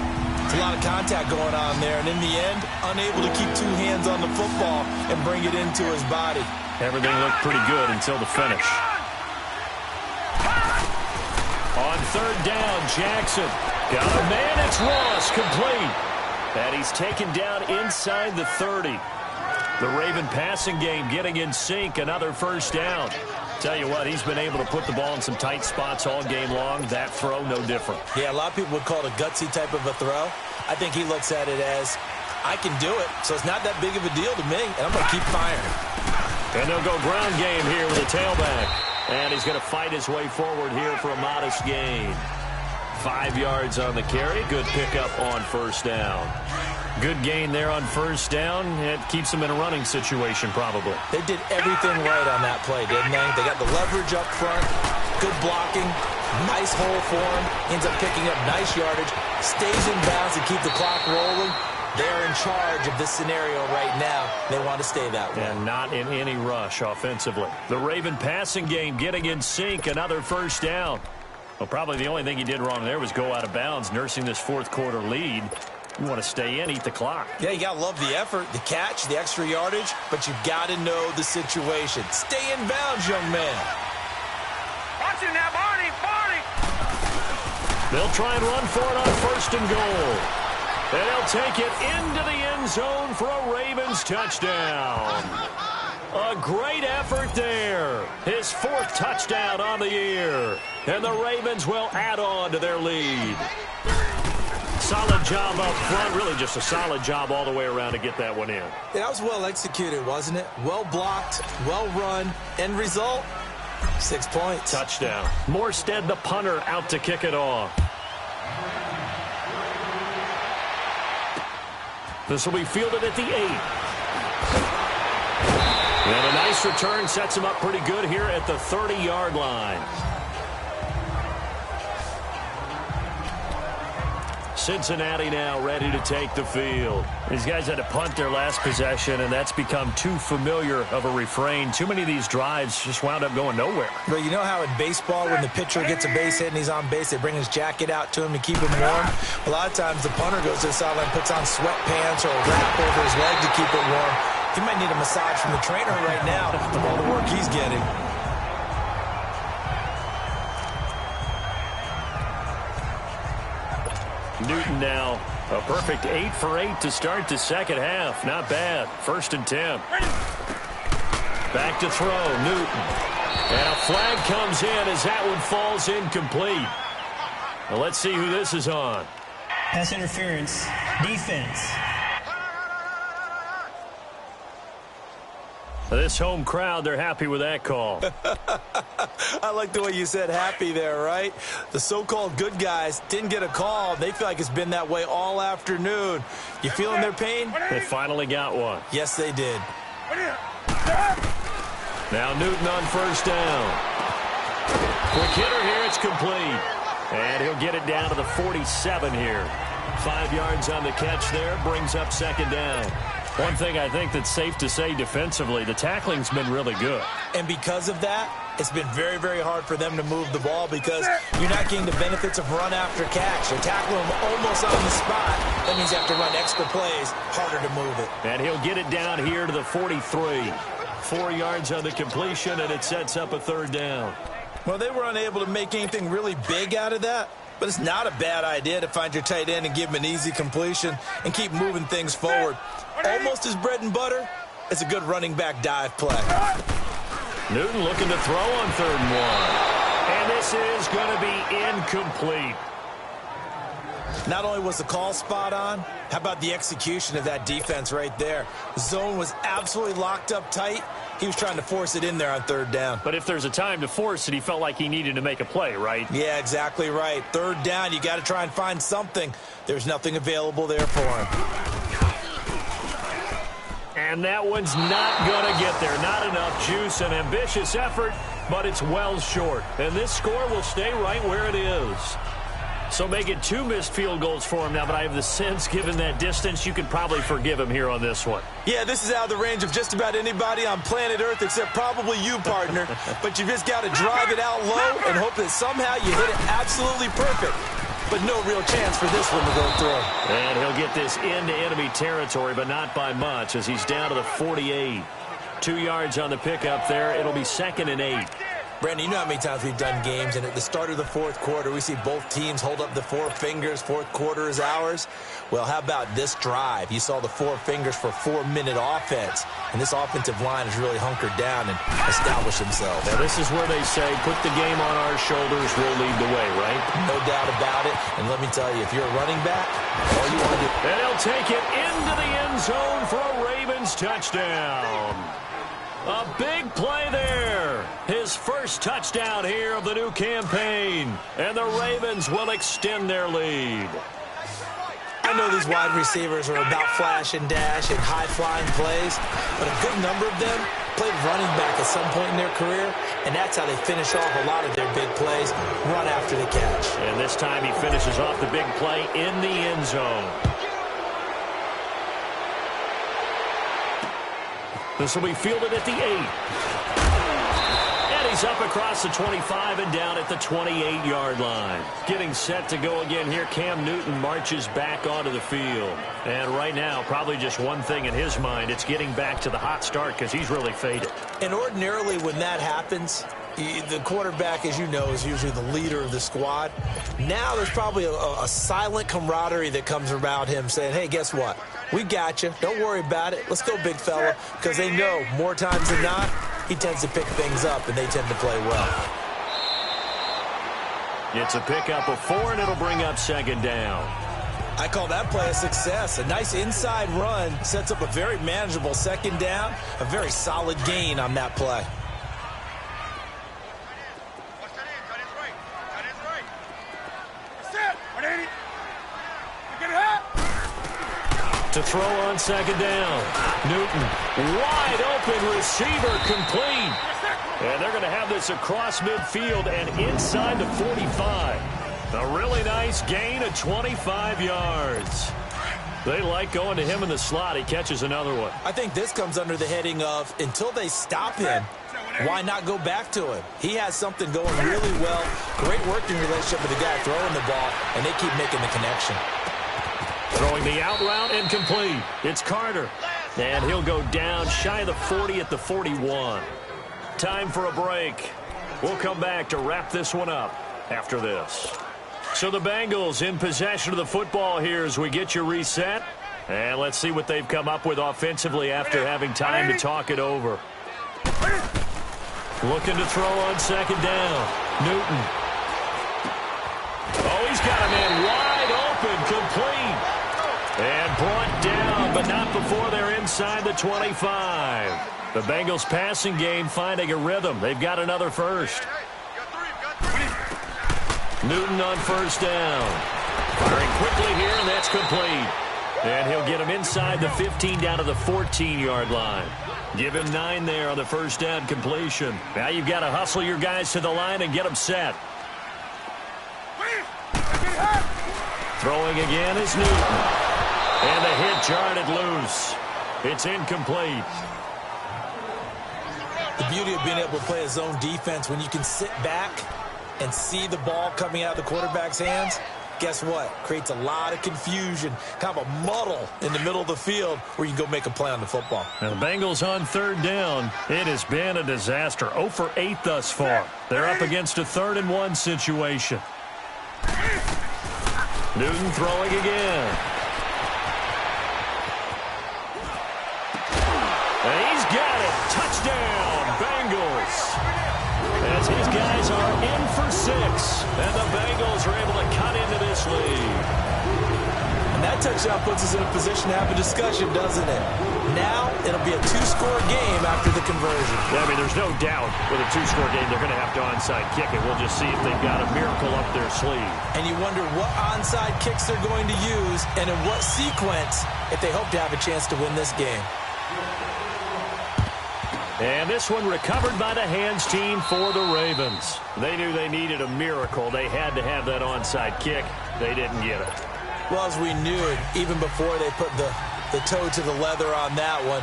It's a lot of contact going on there, and in the end, unable to keep 2 hands on the football and bring it into his body. Everything looked pretty good until the finish. On 3rd down, Jackson. Got a man, it's Ross, complete. And he's taken down inside the 30. The Raven passing game getting in sync, another 1st down. Tell you what, he's been able to put the ball in some tight spots all game long. That throw, no different. Yeah, a lot of people would call it a gutsy type of a throw. I think he looks at it as, I can do it, so it's not that big of a deal to me, and I'm going to keep firing. And they'll go ground game here with a tailback. And he's going to fight his way forward here for a modest gain. 5 yards on the carry. Good pickup on 1st down. Good gain there on 1st down. It keeps them in a running situation, probably. They did everything right on that play, didn't they? They got the leverage up front, good blocking, nice hole for him, ends up picking up nice yardage, stays in bounds to keep the clock rolling. They're in charge of this scenario right now. They want to stay that way. And not in any rush offensively. The Raven passing game getting in sync, another 1st down. Well, probably the only thing he did wrong there was go out of bounds, nursing this 4th quarter lead. You want to stay in, eat the clock. Yeah, you got to love the effort, the catch, the extra yardage, but you got to know the situation. Stay in bounds, young man. Watch him now, Barney, Barney. They'll try and run for it on 1st and goal. And they'll take it into the end zone for a Ravens touchdown. A great effort there. His 4th touchdown on the year. And the Ravens will add on to their lead. solid job up front. Really just a solid job all the way around to get that one in. Yeah, that was well executed, wasn't it? Well blocked, well run. End result, 6 points. Touchdown. Morstead, the punter, out to kick it off. This will be fielded at the 8. And a nice return sets him up pretty good here at the 30-yard line. Cincinnati now ready to take the field. These guys had to punt their last possession, and that's become too familiar of a refrain. Too many of these drives just wound up going nowhere. Well, you know how in baseball, when the pitcher gets a base hit and he's on base, they bring his jacket out to him to keep him warm? A lot of times the punter goes to the sideline, puts on sweatpants or a wrap over his leg to keep it warm. He might need a massage from the trainer right now from all the work he's getting. Newton now a perfect 8 for 8 to start the second half. Not bad. 1st and 10. Back to throw. Newton. And a flag comes in as that one falls incomplete. Well, let's see who this is on. Pass interference. Defense. This home crowd, they're happy with that call. I like the way you said happy there, right? The so-called good guys didn't get a call. They feel like it's been that way all afternoon. You feeling their pain? They finally got one. Yes, they did. Now Newton on 1st down. Quick hitter here, it's complete. And he'll get it down to the 47 here. 5 yards on the catch there, brings up 2nd down. One thing I think that's safe to say defensively, the tackling's been really good. And because of that, it's been very, very hard for them to move the ball because you're not getting the benefits of run after catch. They're tackling them almost on the spot. That means you have to run extra plays, harder to move it. And he'll get it down here to the 43. 4 yards on the completion, and it sets up a 3rd down. Well, they were unable to make anything really big out of that. But it's not a bad idea to find your tight end and give him an easy completion and keep moving things forward. Almost his bread and butter. It's a good running back dive play. Newton looking to throw on 3rd and 1. And this is going to be incomplete. Not only was the call spot on, how about the execution of that defense right there? The zone was absolutely locked up tight. He was trying to force it in there on 3rd down. But if there's a time to force it, he felt like he needed to make a play, right? Yeah, exactly right. 3rd down, you got to try and find something. There's nothing available there for him. And that one's not going to get there. Not enough juice. An ambitious effort, but it's well short. And this score will stay right where it is. So make it 2 missed field goals for him now, but I have the sense, given that distance, you could probably forgive him here on this one. Yeah, this is out of the range of just about anybody on planet Earth except probably you, partner. But you just got to drive it out low and hope that somehow you hit it absolutely perfect. But no real chance for this one to go through. And he'll get this into enemy territory, but not by much, as he's down to the 48. 2 yards on the pickup there. It'll be 2nd and 8. Brandon, you know how many times we've done games, and at the start of the 4th quarter, we see both teams hold up the 4 fingers, 4th quarter is ours. Well, how about this drive? You saw the 4 fingers for 4-minute offense, and this offensive line has really hunkered down and established themselves. Now, this is where they say, put the game on our shoulders, we'll lead the way, right? No doubt about it, and let me tell you, if you're a running back, all you want to do... And he'll take it into the end zone for a Ravens touchdown. A big play there. His first touchdown here of the new campaign. And the Ravens will extend their lead. I know these wide receivers are about flash and dash and high-flying plays, but a good number of them played running back at some point in their career, and that's how they finish off a lot of their big plays, run after the catch. And this time he finishes off the big play in the end zone. This will be fielded at the 8. And he's up across the 25 and down at the 28-yard line. Getting set to go again here. Cam Newton marches back onto the field. And right now, probably just one thing in his mind. It's getting back to the hot start because he's really faded. And ordinarily when that happens, the quarterback, as you know, is usually the leader of the squad. Now there's probably a silent camaraderie that comes around him saying, hey, guess what? We got you. Don't worry about it. Let's go, big fella. Because they know more times than not, he tends to pick things up, and they tend to play well. It's a pickup of 4, and it'll bring up 2nd down. I call that play a success. A nice inside run sets up a very manageable second down, a very solid gain on that play. To throw on second down. Newton, wide open receiver, complete. And they're going to have this across midfield and inside the 45. A really nice gain of 25 yards. They like going to him in the slot. He catches another one. I think this comes under the heading of until they stop him, why not go back to him? He has something going really well. Great working relationship with the guy throwing the ball, and they keep making the connection. Throwing the out route and complete. It's Carter. And he'll go down shy of the 40 at the 41. Time for a break. We'll come back to wrap this one up after this. So the Bengals in possession of the football here as we get you reset. And let's see what they've come up with offensively after having time to talk it over. Looking to throw on second down. Newton. Oh, he's got a man wide open, complete. And brought down, but not before they're inside the 25. The Bengals passing game finding a rhythm. They've got another first. Newton on first down. Firing quickly here, and that's complete. And he'll get him inside the 15 down to the 14-yard line. Give him 9 there on the first down completion. Now you've got to hustle your guys to the line and get them set. Throwing again is Newton. And the hit jarred it loose. It's incomplete. The beauty of being able to play a zone defense when you can sit back and see the ball coming out of the quarterback's hands, guess what? Creates a lot of confusion, kind of a muddle in the middle of the field where you can go make a play on the football. Now the Bengals on third down. It has been a disaster. 0 for 8 thus far. They're up against a 3rd-and-1 situation. Newton throwing again. And he's got it. Touchdown, Bengals. As his guys are in for 6. And the Bengals are able to cut into this lead. And that touchdown puts us in a position to have a discussion, doesn't it? Now it'll be a 2-score game after the conversion. Yeah, I mean, there's no doubt with a 2-score game they're going to have to onside kick it. We'll just see if they've got a miracle up their sleeve. And you wonder what onside kicks they're going to use and in what sequence if they hope to have a chance to win this game. And this one recovered by the hands team for the Ravens. They knew they needed a miracle. They had to have that onside kick. They didn't get it. Well, as we knew it, even before they put the toe to the leather on that one,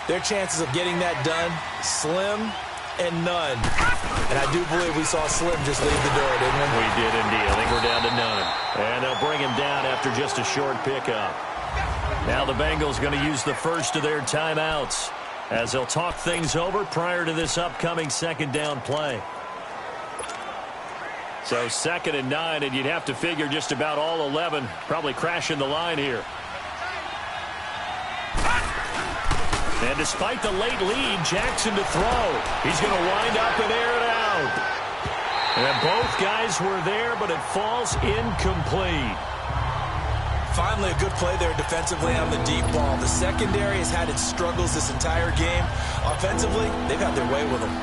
their chances of getting that done, slim and none. And I do believe we saw Slim just leave the door, didn't we? We did indeed. I think we're down to none. And they'll bring him down after just a short pickup. Now the Bengals going to use the first of their timeouts as they'll talk things over prior to this upcoming second down play. So 2nd and 9, and you'd have to figure just about all 11 probably crashing the line here. And despite the late lead, Jackson to throw. He's going to wind up and air it out. And both guys were there, but it falls incomplete. Finally, a good play there defensively on the deep ball. The secondary has had its struggles this entire game. Offensively, they've had their way with them.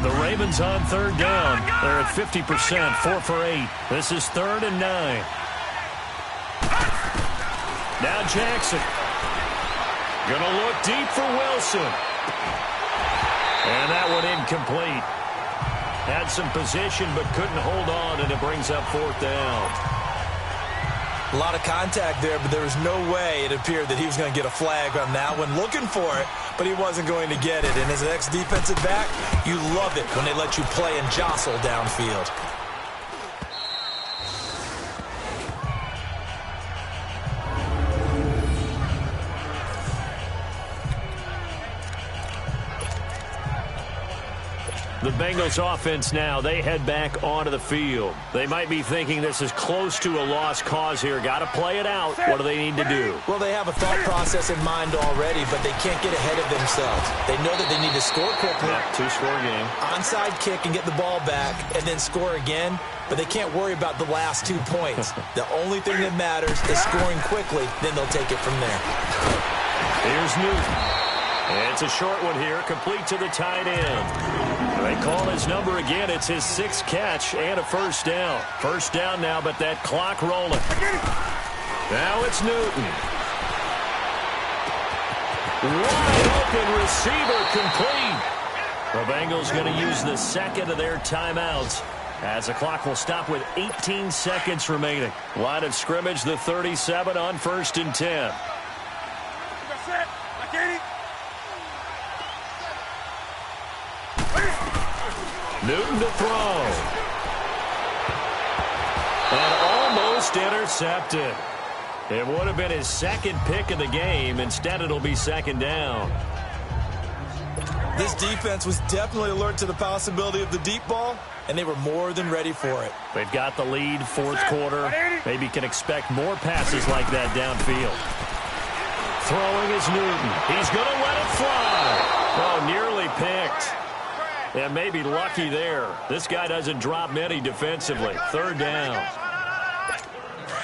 The Ravens on third down. They're at 50%, 4 for 8. This is 3rd and 9. Now Jackson. Gonna look deep for Wilson. And that one incomplete. Had some position but couldn't hold on, and it brings up 4th down. A lot of contact there, but there was no way it appeared that he was going to get a flag on that one. Looking for it, but he wasn't going to get it. And as an ex-defensive back, you love it when they let you play and jostle downfield. The Bengals offense now, they head back onto the field. They might be thinking this is close to a lost cause here. Got to play it out. What do they need to do? Well, they have a thought process in mind already, but they can't get ahead of themselves. They know that they need to score quickly. Yeah, two-score game. Onside kick and get the ball back and then score again, but they can't worry about the last 2 points. The only thing that matters is scoring quickly, then they'll take it from there. Here's Newton. It's a short one here, complete to the tight end. They call his number again. It's his 6th catch and a first down. First down now, but that clock rolling. Now it's Newton. Wide open receiver complete. The Bengals going to use the second of their timeouts as the clock will stop with 18 seconds remaining. Line of scrimmage, the 37 on 1st and 10. Newton to throw. And almost intercepted. It would have been his 2nd pick of the game. Instead, it'll be 2nd down. This defense was definitely alert to the possibility of the deep ball, and they were more than ready for it. They've got the lead, 4th quarter. Maybe can expect more passes like that downfield. Throwing is Newton. He's going to let it fly. Oh, nearly picked. And maybe lucky there. This guy doesn't drop many defensively. 3rd down.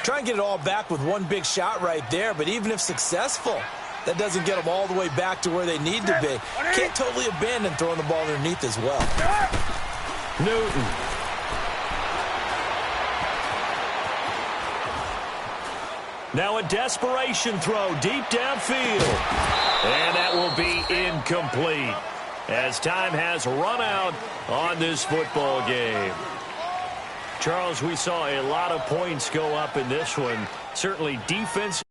Try and get it all back with one big shot right there, but even if successful, that doesn't get them all the way back to where they need to be. Can't totally abandon throwing the ball underneath as well. Newton. Now a desperation throw deep downfield. And that will be incomplete, as time has run out on this football game. Charles, we saw a lot of points go up in this one. Certainly defense.